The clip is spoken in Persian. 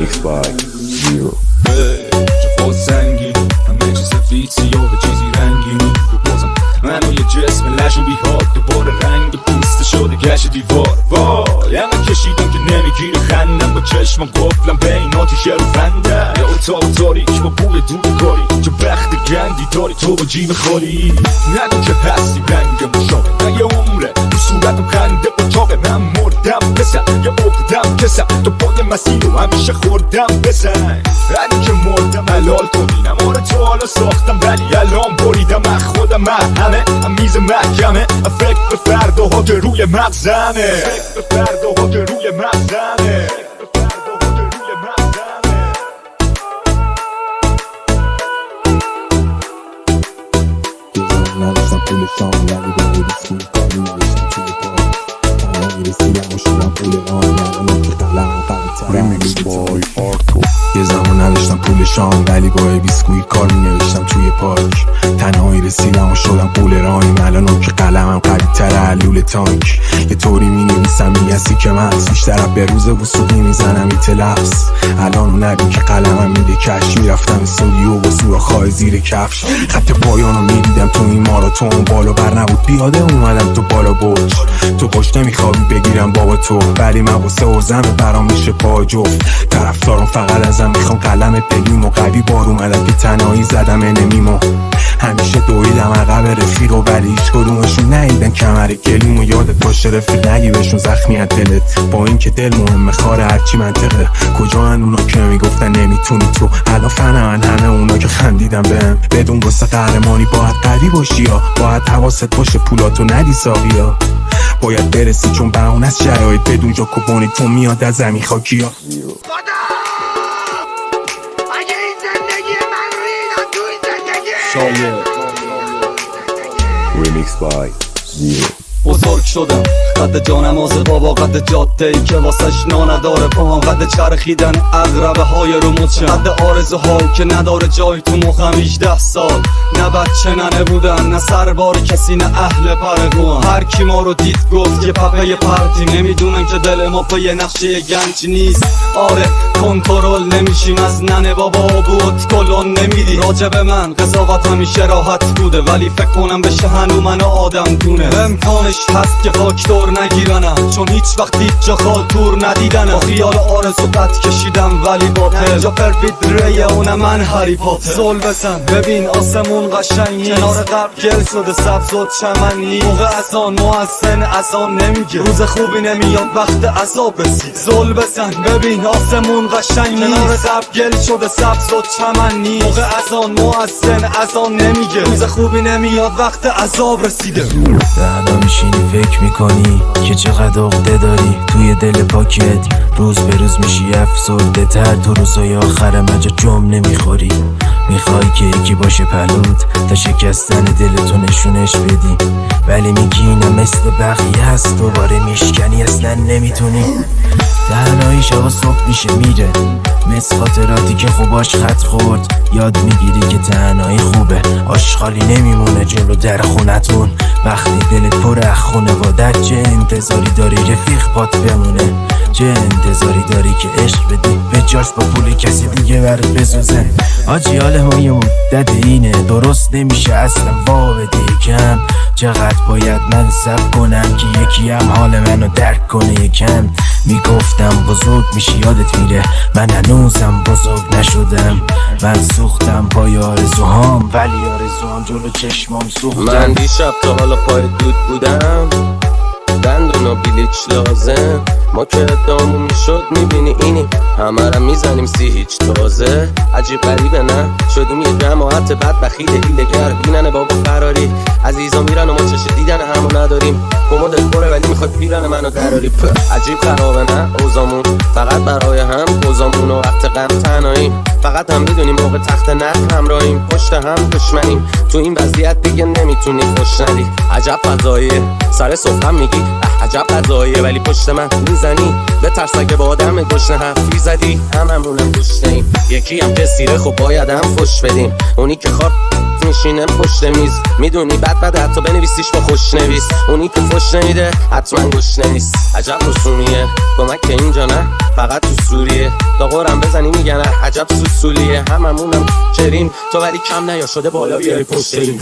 Remix by Zero. چه خود سنگی همه چی سفید سیاه چیزی رنگینی بازم منو یه جسم لش و بیهاد دوباره رنگ پوست شده گشت دیوار وای همه کشیدم که نمیگیره خندم با چشمم قفلم بین آتیشه رو فنده یا اتاق تاریک با بوی دودکاری چه بخت گندی داری تو با جیب خالی نگو که هستی رنگم شاقه نه یه عمره تو صورتم خنده اتاقه من مردم بسن یا اقدم کسم تو پای مسیر رو همیشه خوردم بسن اگه که مردم حلال کنینم آره تو حالا ساختم ولی الان بریدم من خودم من همه میز محکمه فکر به فرداها که روی مغزمه فکر به فرداها که روی مغزمه نداشتم پول شام ولی به بیسکوی کاری نوشتم توی پاک تنها میرسیدم و شدم پول آن الان که قلم قوی‌تر Remix by Arto. یه زمان نداشتم پول شام ولی با بیسکوی کار نوشتم توی پاک تنهایی رسیدم و شدم پول رایم الان که قلمم قوی‌تر علول تانک یه طوری می‌نویسم میگسی که من بیشتر به روز وسوقی میزنم این تلفظ الان اون نبی که قلمم میده کش میرفتم استودیو و سوراخ‌های زیر کفش خط پایانو میدیدم تو این ماراتون بالا بر نبود پیاده اومدم تو بالا برج تو پشت نمیخوابی بگیرم بابا تو ولی من واسه ارزم برام میشه پا جفت طرفدارم فقط ازم میخوام قلم پلیم و قوی بار اومدم که تنهایی زدم نمیمو همیشه دویدم عقب رفیق و ولی هیچ کدومشون ندیدن کمر گلیم و یادت باشه رفیق نگی بهشون زخمی از دلت با این که دل مهمه خاره هرچی منطقه کجا هن اونا که میگفتن نمیتونی تو الان فهمن همه اونا که خندیدن بهم بدون واسه قهرمانی باید قوی باشی یا باید حواست باشه پولاتو ندی ساقیا باید برسی چون بهونه از شرایط بدون جا کپونی تو میاد از زمین خاکیا اگه این زندگی من ریدم تو این زندگی Remix by Zero. بزرگ شدم قد جانماز بابا قد جاده ای که واسش نداره پاهم قد چرخیدن اغربه های رو مچم قد آرزوهایی که نداره جای تو مخم 18 سال نه بچه ننه بودن نه سربار کسی نه اهل پرگوان هر کی ما رو دید گفت یه پپه پرتی نمیدونن که دل ما پای نقشه گنج نیست آره کنترل نمیشیم از ننه بابا بود کلون نمیدی راجب من قضاوت همیشه راحت بوده ولی فکر کنم بشه هنو منو آدم دونه امکانش هست که فاکتور نگیرنم چون هیچ وقت هیچ جا خالتور ندیدنم با خیال آرزو قد کشیدم ولی باطل جا پرفید ریه اونه من هری پاتر زل بزن ببین آسمون قشنگی کنار قبل گل شده سبز و چمنی موقع اذان مؤذن اذان نمیگه روز خوبی نمیاد وقت عذاب رسید زل بزن ببین آسمون قشنگی کنار قبل گل شده سبز و چمنی موقع اذان مؤذن اذان نمیگه روز خوبی نمیاد وقت عذاب رسیده بعدا میشینی فکر میکنی که چقدر عقده داری توی دل پاکت روز به روز میشی افسرده تر تو روزای آخر مجا جم نمیخوری میخوای که یکی باشه پلوت تا شکستن دلتو نشونش بدی ولی میگی اینم مثل بقیه هست دوباره میشکنی اصلا نمیتونی تنهایی شب و صبح میشه میره مثل خاطراتی که خوباش خط خورد یاد میگیری که تنهایی خوبه آشغالی نمیمونه جلو در خونتون وقتی دلت پر از خونوادت چه انتظاری داری رفیق پات بمونه چه انتظاری داری که عشق بدی به جاش با پول کسی دیگه برات بسوزن آجی حال ما یه مدت اینه درست نمیشه اصلا وا بده یکم چقدر باید من صبر کنم که یکی هم حال منو درک کنه یکم میگفتم بزرگ میشی یادت میره من هنوزم بزرگ نشدم من سوختم پای آرزوهام ولی آرزوهام جلو چشمام سوختم من دیشب تا حالا پای دود بودم دندون و بلیچ لازم ما که ادامون میشد میبینی اینیم همه را میزنیم سی هیچ تازه عجیب غریبه نه شدیم یه جماعت بد بخیل هیلگر بینن بابا فراری عزیزا میرن و ما چشه دیدن همو نداریم کمدت پره ولی میخواد پیرن منو دراری عجیب خرابه نه اوزامون فقط برای هم اوزامون و وقت غم تنهاییم فقط هم میدونیم موقع تخت نخ همراهیم پشت هم دشمنیم تو این وضعیت دیگه نمیتونی خوش ندی عجب فضاییه سر صبحم میگی عجب قضاییه ولی پشت من میزنی به ترس اگه با آدم گشنه حرفی زدی هممونم گشنه‌ایم یکی هم که سیره خب باید هم فش بدیم اونی که خواب میشینه پشت میز میدونی بد حتی بنویسیش با خوش نویس اونی که فش نمیده حتما گشنه نیست عجب رسومیه کمک که اینجا نه فقط تو سوریه داغورم بزنی میگن عجب سوسولیه هممونم کریم تو ولی کم نیا شده بالا بیای پشتریم